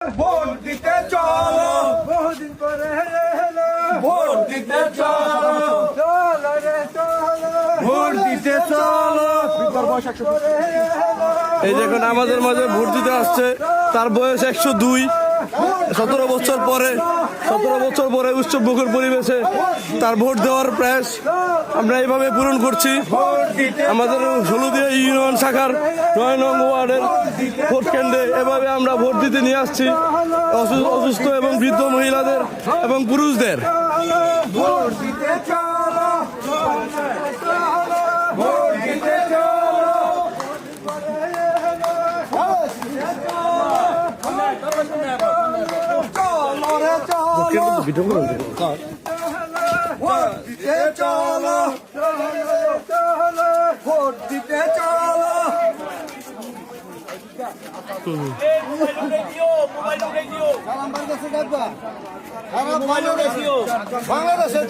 Vote দিতে চলো, বহুদিন পরে এলো, ভোট দিতে চলো, চলো রে চলো, ভোট দিতে চলো। পরে এলো, এই দেখুন আমাদের মাঝে ভোট দিতে আসছে, তার বয়স 102। 17 বছর পরে উৎসব মুখর পরিবেশে তার ভোট দেওয়ার প্রয়াস আমরা এইভাবে পূরণ করছি। আমাদের হলুদিয়া ইউনিয়ন শাখার 9 নং ওয়ার্ডের ভোট কেন্দ্রে এভাবে আমরা ভোট দিতে নিয়ে আসছি অসুস্থ এবং বৃদ্ধ মহিলাদের এবং পুরুষদের। ভোট দিতে চলো, ভোট দিতে চলো, চলো রে চলো, ভোট দিতে চলো, ভোট দিতে চলো। বাংলাদেশে